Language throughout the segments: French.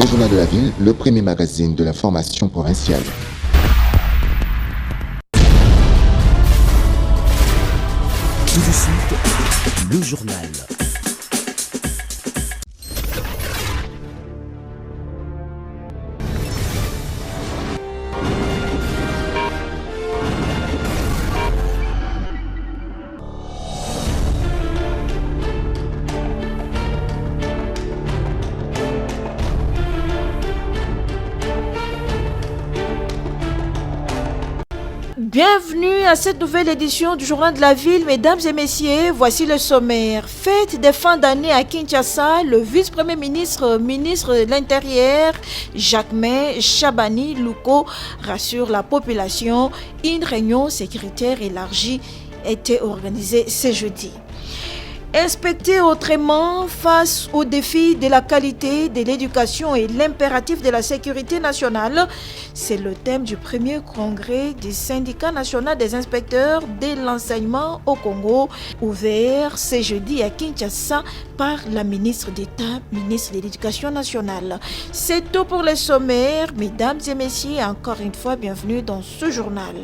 Le Journal de la Ville, le premier magazine de l'information provinciale. Tout de suite, le journal. Bienvenue à cette nouvelle édition du Journal de la Ville. Mesdames et messieurs, voici le sommaire. Fête des fins d'année à Kinshasa, le vice-premier ministre de l'Intérieur, Jacquemain Chabani Louko, rassure la population. Une réunion sécuritaire élargie était organisée ce jeudi. Inspecter autrement face aux défis de la qualité de l'éducation et l'impératif de la sécurité nationale, c'est le thème du premier congrès du syndicat national des inspecteurs de l'enseignement au Congo, ouvert ce jeudi à Kinshasa par la ministre d'État, ministre de l'Éducation nationale. C'est tout pour les sommaires. Mesdames et messieurs, encore une fois, bienvenue dans ce journal.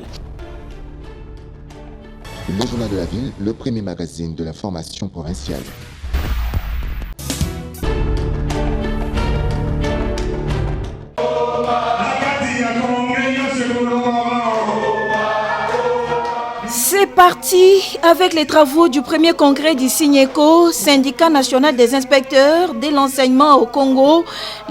Le Journal de la Ville, le premier magazine de l'information provinciale. C'est parti avec les travaux du premier congrès du SYNECO, syndicat national des inspecteurs de l'enseignement au Congo,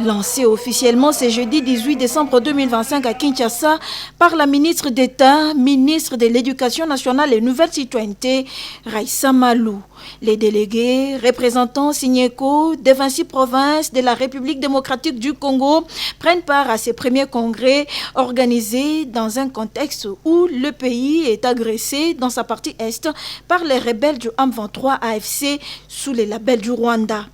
lancé officiellement ce jeudi 18 décembre 2025 à Kinshasa par la ministre d'État, ministre de l'Éducation nationale et Nouvelle Citoyenneté, Raissa Malou. Les délégués représentant SYNECO des 26 provinces de la République démocratique du Congo prennent part à ces premiers congrès organisés dans un contexte où le pays est agressé dans sa partie est par les rebelles du M23 AFC sous les labels du Rwanda.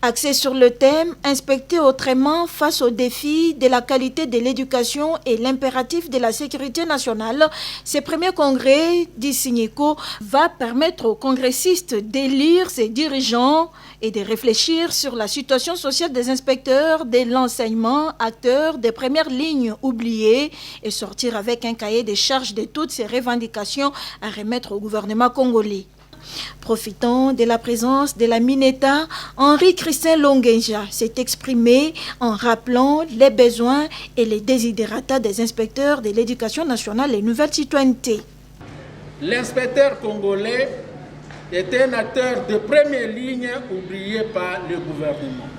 Axé sur le thème « Inspecter autrement face aux défis de la qualité de l'éducation et l'impératif de la sécurité nationale », ce premier congrès du SYNECO va permettre aux congressistes d'élire ses dirigeants et de réfléchir sur la situation sociale des inspecteurs de l'enseignement, acteurs des premières lignes oubliées, et sortir avec un cahier des charges de toutes ces revendications à remettre au gouvernement congolais. Profitant de la présence de la Mineta, Henri-Christin Longenja s'est exprimé en rappelant les besoins et les desiderata des inspecteurs de l'éducation nationale et nouvelle citoyenneté. L'inspecteur congolais est un acteur de première ligne oublié par le gouvernement.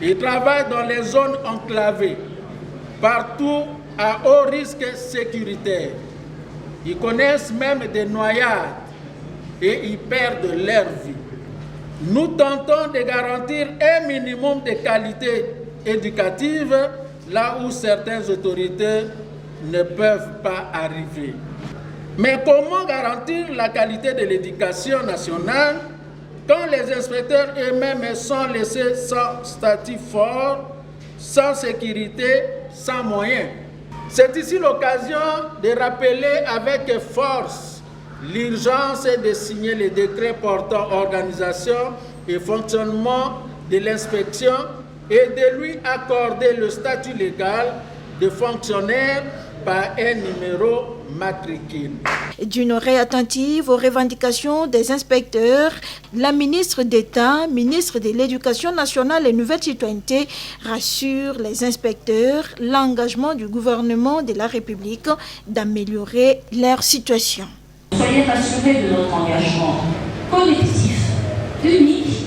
Il travaille dans les zones enclavées, partout à haut risque sécuritaire. Ils connaissent même des noyades et ils perdent leur vie. Nous tentons de garantir un minimum de qualité éducative là où certaines autorités ne peuvent pas arriver. Mais comment garantir la qualité de l'éducation nationale quand les inspecteurs eux-mêmes sont laissés sans statut fort, sans sécurité, sans moyens? C'est ici l'occasion de rappeler avec force l'urgence de signer le décret portant organisation et fonctionnement de l'inspection et de lui accorder le statut légal de fonctionnaire par un numéro matricule. D'une oreille attentive aux revendications des inspecteurs, la ministre d'État, ministre de l'Éducation nationale et Nouvelle Citoyenneté, rassure les inspecteurs l'engagement du gouvernement de la République d'améliorer leur situation. Soyez rassurés de notre engagement collectif, unique,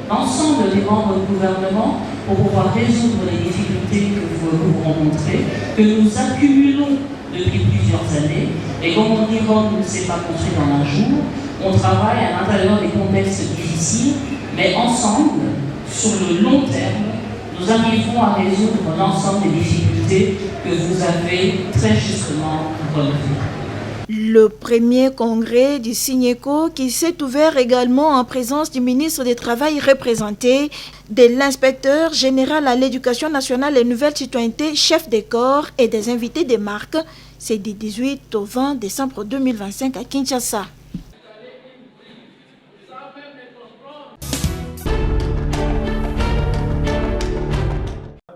l'ensemble des membres du gouvernement pour pouvoir résoudre les difficultés que vous rencontrez, que nous accumulons depuis plusieurs années. Et comme on dit, Rome ne s'est pas construit en un jour, on travaille à l'intérieur des contextes difficiles, mais ensemble, sur le long terme, nous arriverons à résoudre l'ensemble des difficultés que vous avez très justement relevées. Le premier congrès du SYNECO qui s'est ouvert également en présence du ministre du Travail représenté, de l'inspecteur général à l'éducation nationale et nouvelle citoyenneté, chef des corps et des invités des marques, c'est du 18 au 20 décembre 2025 à Kinshasa.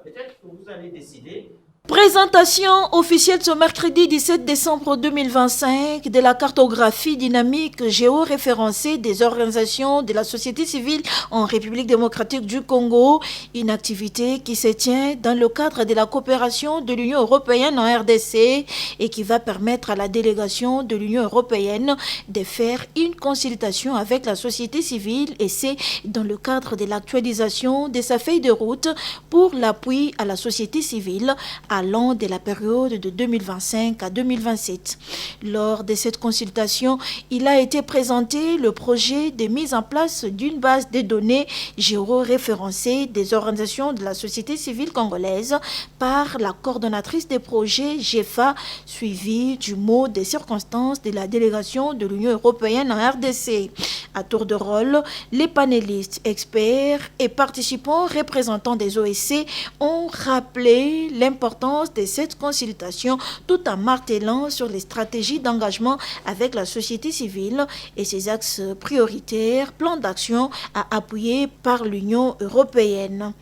peut-être que vous allez décider. Présentation officielle ce mercredi 17 décembre 2025 de la cartographie dynamique géoréférencée des organisations de la société civile en République démocratique du Congo, une activité qui se tient dans le cadre de la coopération de l'Union européenne en RDC et qui va permettre à la délégation de l'Union européenne de faire une consultation avec la société civile, et c'est dans le cadre de l'actualisation de sa feuille de route pour l'appui à la société civile allant de la période de 2025 à 2027. Lors de cette consultation, il a été présenté le projet de mise en place d'une base de données géoréférencées des organisations de la société civile congolaise par la coordonnatrice des projets GEFA, suivi du mot des circonstances de la délégation de l'Union européenne en RDC. À tour de rôle, les panélistes, experts et participants représentants des OSC ont rappelé l'importance de cette consultation tout en martelant sur les stratégies d'engagement avec la société civile et ses axes prioritaires, plans d'action à appuyer par l'Union européenne.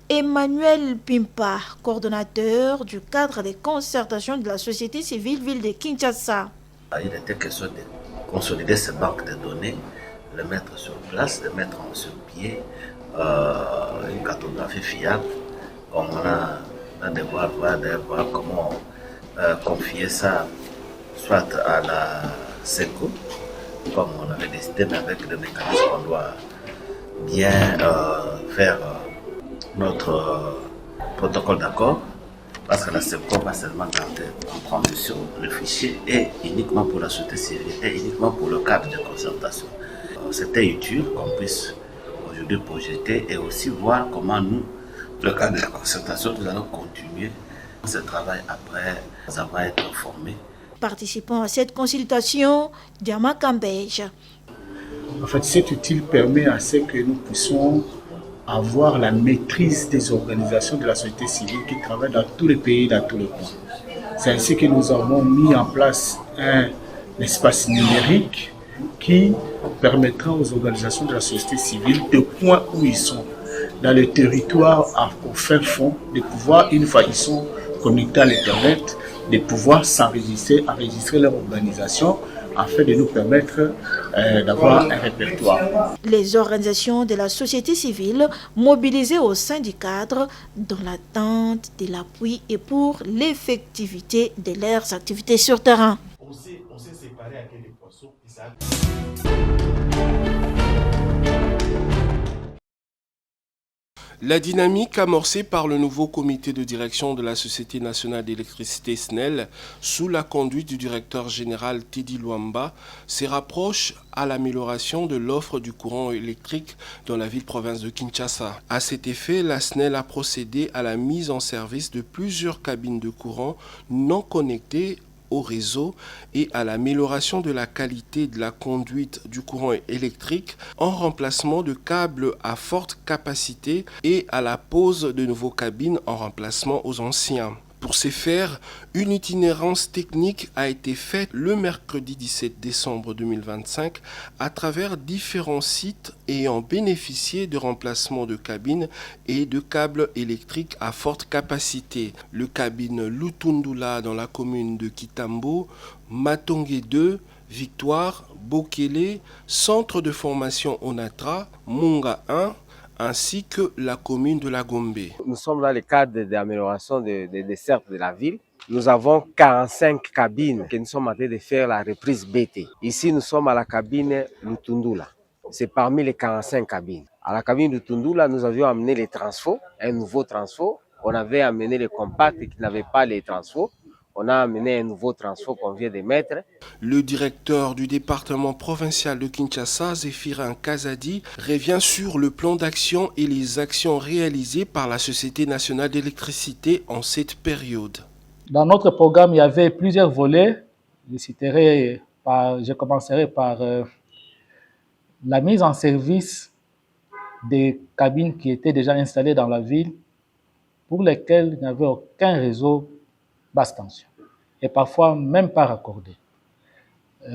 Emmanuel Pimpa, coordonnateur du cadre de concertation de la société civile ville de Kinshasa. Il était question de consolider ces banques de données, les mettre sur place, les mettre sur pied, une cartographie fiable, comme on a devoir voir comment confier ça soit à la SECO, comme on avait décidé, mais avec le mécanisme on doit bien faire notre protocole d'accord, parce que la SECO va seulement garder en transition le fichier et uniquement pour la société civile et uniquement pour le cadre de concertation. C'était utile qu'on puisse aujourd'hui projeter et aussi voir comment nous, le cadre de la concertation, nous allons continuer ce travail après avoir été formés. Participant à cette consultation, Diama Kambej. En fait, cet outil permet à ce que nous puissions avoir la maîtrise des organisations de la société civile qui travaillent dans tous les pays, dans tous les coins. C'est ainsi que nous avons mis en place un espace numérique qui permettra aux organisations de la société civile, de point où ils sont, dans le territoire au fin fond, de pouvoir, une fois qu'ils sont connectés à l'Internet, de pouvoir s'enregistrer, enregistrer leur organisation afin de nous permettre d'avoir un répertoire. Les organisations de la société civile mobilisées au sein du cadre dans l'attente de l'appui et pour l'effectivité de leurs activités sur terrain. On s'est séparé avec les poissons. La dynamique amorcée par le nouveau comité de direction de la Société nationale d'électricité SNEL, sous la conduite du directeur général Teddy Luamba, se rapproche à l'amélioration de l'offre du courant électrique dans la ville-province de Kinshasa. À cet effet, la SNEL a procédé à la mise en service de plusieurs cabines de courant non connectées au réseau et à l'amélioration de la qualité de la conduite du courant électrique en remplacement de câbles à forte capacité et à la pose de nouveaux cabines en remplacement aux anciens. Pour ce faire, une itinérance technique a été faite le mercredi 17 décembre 2025 à travers différents sites ayant bénéficié de remplacement de cabines et de câbles électriques à forte capacité. Le cabine Lutundula dans la commune de Kitambo, Matongé 2, Victoire, Bokele, Centre de formation Onatra, Munga 1, ainsi que la commune de la Gombe. Nous sommes dans le cadre d'amélioration des dessertes de la ville. Nous avons 45 cabines que nous sommes en train de faire la reprise BT. Ici, nous sommes à la cabine Lutundula. C'est parmi les 45 cabines. À la cabine Lutundula, nous avions amené les transfos, un nouveau transfo. On avait amené les compacts qui n'avaient pas les transfos. On a amené un nouveau transfo qu'on vient de mettre. Le directeur du département provincial de Kinshasa, Zéphirin Kazadi, revient sur le plan d'action et les actions réalisées par la Société nationale d'électricité en cette période. Dans notre programme, il y avait plusieurs volets. Je commencerai par la mise en service des cabines qui étaient déjà installées dans la ville, pour lesquelles il n'y avait aucun réseau basse tension, et parfois même pas raccordé.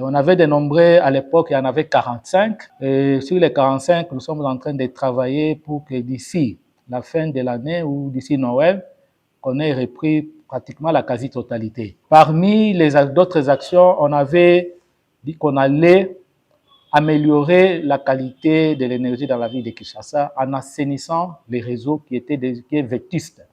On avait dénombré, à l'époque, il y en avait 45, et sur les 45, nous sommes en train de travailler pour que d'ici la fin de l'année ou d'ici Noël, qu'on ait repris pratiquement la quasi-totalité. Parmi les d'autres actions, on avait dit qu'on allait améliorer la qualité de l'énergie dans la ville de Kinshasa en assainissant les réseaux qui étaient vétustes.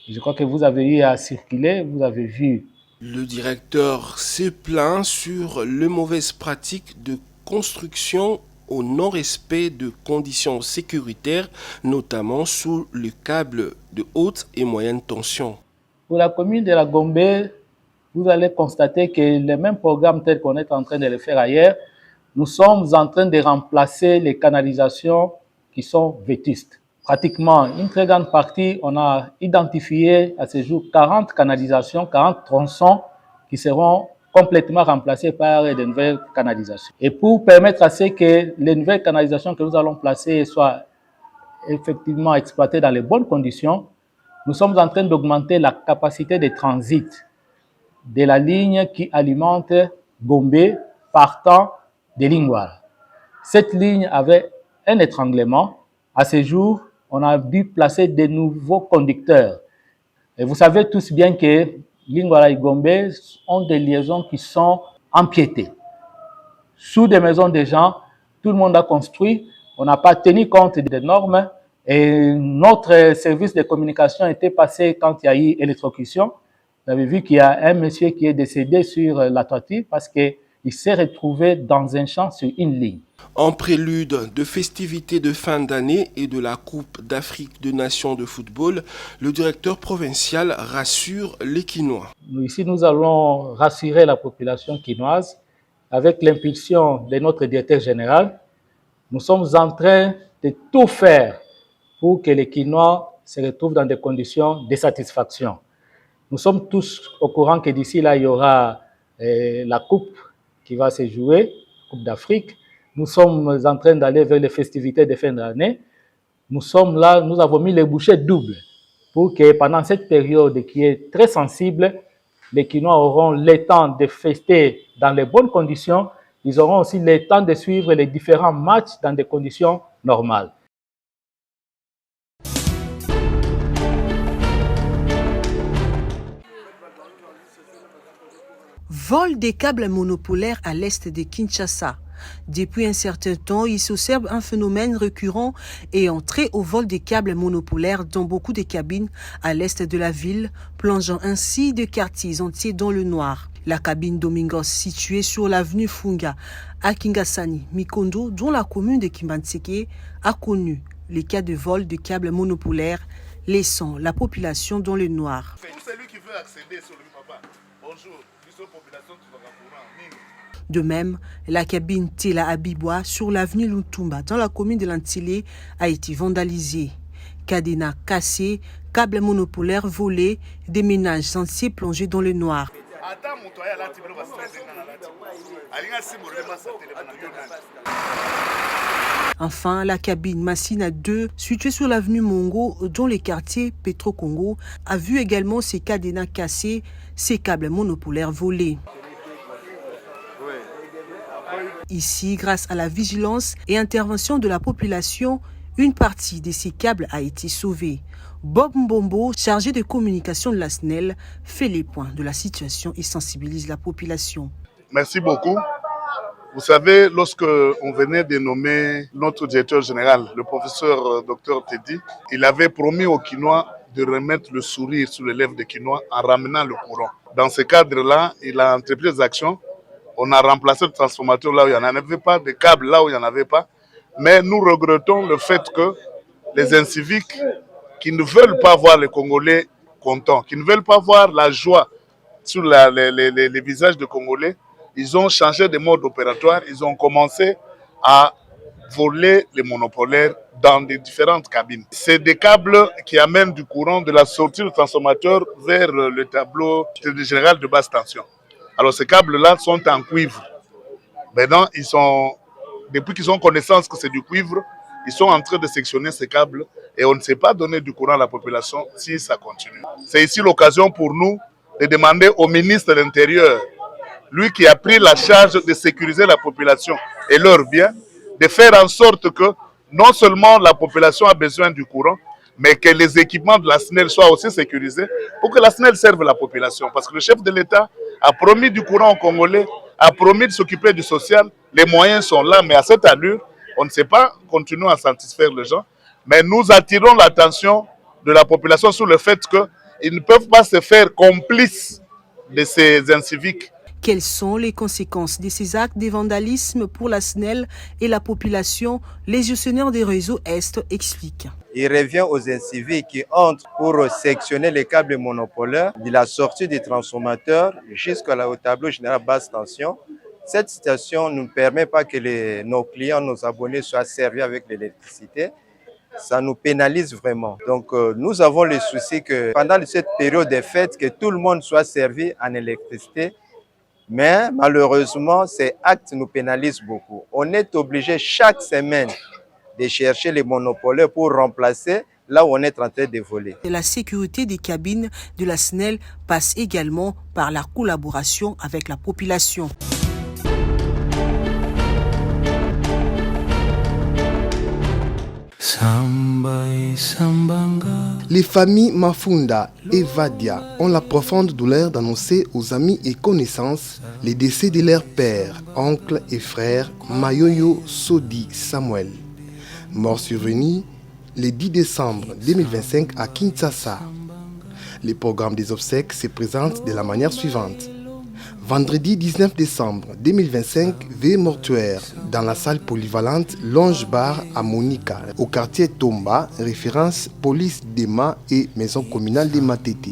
Je crois que vous avez eu à circuler, vous avez vu. Le directeur s'est plaint sur les mauvaises pratiques de construction au non-respect de conditions sécuritaires, notamment sous le câble de haute et moyenne tension. Pour la commune de la Gombe, vous allez constater que les mêmes programmes tels qu'on est en train de les faire ailleurs, nous sommes en train de remplacer les canalisations qui sont vétustes. Pratiquement une très grande partie, on a identifié à ce jour 40 canalisations, 40 tronçons qui seront complètement remplacés par de nouvelles canalisations. Et pour permettre à ce que les nouvelles canalisations que nous allons placer soient effectivement exploitées dans les bonnes conditions, nous sommes en train d'augmenter la capacité de transit de la ligne qui alimente Gombe partant de Lingwara. Cette ligne avait un étranglement. À ce jour, on a dû placer de nouveaux conducteurs. Et vous savez tous bien que Lingwara et Gombe ont des liaisons qui sont empiétées. Sous des maisons des gens, tout le monde a construit. On n'a pas tenu compte des normes. Et notre service de communication était passé quand il y a eu électrocution. Vous avez vu qu'il y a un monsieur qui est décédé sur la toiture parce qu'il s'est retrouvé dans un champ sur une ligne. En prélude de festivités de fin d'année et de la Coupe d'Afrique des Nations de football, le directeur provincial rassure les Quinois. Ici, nous allons rassurer la population quinoise avec l'impulsion de notre directeur général. Nous sommes en train de tout faire pour que les Quinois se retrouvent dans des conditions de satisfaction. Nous sommes tous au courant que d'ici là, il y aura la Coupe qui va se jouer, Coupe d'Afrique. Nous sommes en train d'aller vers les festivités de fin d'année. Nous sommes là, nous avons mis les bouchées doubles pour que pendant cette période qui est très sensible, les Quinois auront le temps de fêter dans les bonnes conditions. Ils auront aussi le temps de suivre les différents matchs dans des conditions normales. Vol des câbles monopolaires à l'est de Kinshasa. Depuis un certain temps, il s'observe un phénomène récurrent et entré au vol des câbles monopolaires dans beaucoup de cabines à l'est de la ville, plongeant ainsi des quartiers entiers dans le noir. La cabine Domingos, située sur l'avenue Funga, à Kingasani, Mikondo, dont la commune de Kimbanseke, a connu les cas de vol de câbles monopolaires, laissant la population dans le noir. Pour celui qui veut accéder sur le papa, bonjour, population qui va De même, la cabine Tela Abibwa sur l'avenue Lutumba dans la commune de Lantile a été vandalisée. Cadenas cassées, câbles monopolaires volés, des ménages entiers plongés dans le noir. Enfin, la cabine Massina 2, située sur l'avenue Mongo, dans les quartiers Petro-Congo, a vu également ses cadenas cassés, ses câbles monopolaires volés. Ici, grâce à la vigilance et intervention de la population, une partie de ces câbles a été sauvée. Bob Mbombo, chargé de communication de la SNEL, fait les points de la situation et sensibilise la population. Merci beaucoup. Vous savez, lorsque on venait de nommer notre directeur général, le professeur Dr Teddy, il avait promis aux Quinois de remettre le sourire sur les lèvres des Quinois en ramenant le courant. Dans ce cadre-là, il a entrepris des actions. On a remplacé le transformateur là où il n'y en avait pas, des câbles là où il n'y en avait pas. Mais nous regrettons le fait que les inciviques qui ne veulent pas voir les Congolais contents, qui ne veulent pas voir la joie sur les visages des Congolais, ils ont changé de mode opératoire, ils ont commencé à voler les monopolaires dans des différentes cabines. C'est des câbles qui amènent du courant de la sortie du transformateur vers le tableau général de basse tension. Alors ces câbles-là sont en cuivre. Maintenant, depuis qu'ils ont connaissance que c'est du cuivre, ils sont en train de sectionner ces câbles et on ne sait pas donner du courant à la population si ça continue. C'est ici l'occasion pour nous de demander au ministre de l'Intérieur, lui qui a pris la charge de sécuriser la population et leurs biens, de faire en sorte que non seulement la population a besoin du courant, mais que les équipements de la SNEL soient aussi sécurisés pour que la SNEL serve la population. Parce que le chef de l'État a promis du courant aux Congolais, a promis de s'occuper du social. Les moyens sont là, mais à cette allure, on ne sait pas, continuons à satisfaire les gens. Mais nous attirons l'attention de la population sur le fait qu'ils ne peuvent pas se faire complices de ces inciviques. Quelles sont les conséquences de ces actes de vandalisme pour la SNEL et la population? Les gestionnaires des réseaux Est expliquent. Il revient aux inciviques qui entrent pour sectionner les câbles monopolaires de la sortie des transformateurs jusqu'au tableau général basse tension. Cette situation ne permet pas que nos clients, nos abonnés soient servis avec l'électricité. Ça nous pénalise vraiment. Donc nous avons le souci que pendant cette période des fêtes, que tout le monde soit servi en électricité. Mais malheureusement, ces actes nous pénalisent beaucoup. On est obligé chaque semaine de chercher les monopolaires pour remplacer là où on est en train de voler. La sécurité des cabines de la SNEL passe également par la collaboration avec la population. Les familles Mafunda et Vadia ont la profonde douleur d'annoncer aux amis et connaissances les décès de leurs pères, oncles et frères Mayoyo Sodi Samuel, mort survenu le 10 décembre 2025 à Kinshasa. Le programme des obsèques se présente de la manière suivante. Vendredi 19 décembre 2025, veille mortuaire dans la salle polyvalente Longe Bar à Monica, au quartier Tomba, référence police d'Ema et maison communale de Matete.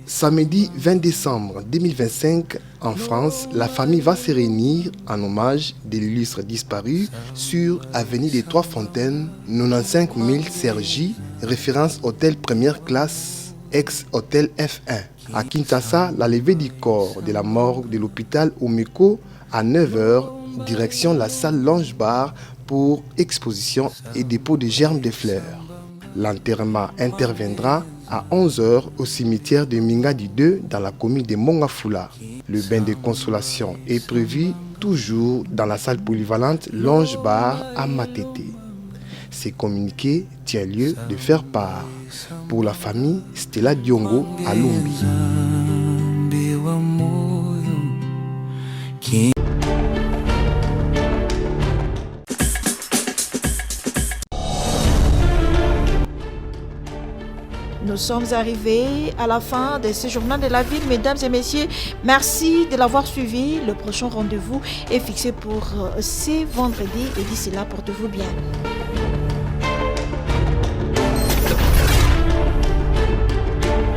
Samedi 20 décembre 2025, en France, la famille va se réunir en hommage de l'illustre disparu sur avenue des Trois Fontaines, 95 000 Cergy, référence hôtel première classe, ex-hôtel F1. À Kinshasa, la levée du corps de la morgue de l'hôpital Omeko à 9h, direction la salle Longe Bar pour exposition et dépôt de germes de fleurs. L'enterrement interviendra à 11h au cimetière de Mingadi 2 dans la commune de Mongafula. Le bain de consolation est prévu toujours dans la salle polyvalente Longe Bar à Matete. Ces communiqués tient lieu de faire part pour la famille Stella Diongo à Lumbi. Nous sommes arrivés à la fin de ce journal de la ville, mesdames et messieurs. Merci de l'avoir suivi. Le prochain rendez-vous est fixé pour ce vendredi et d'ici là, portez-vous bien.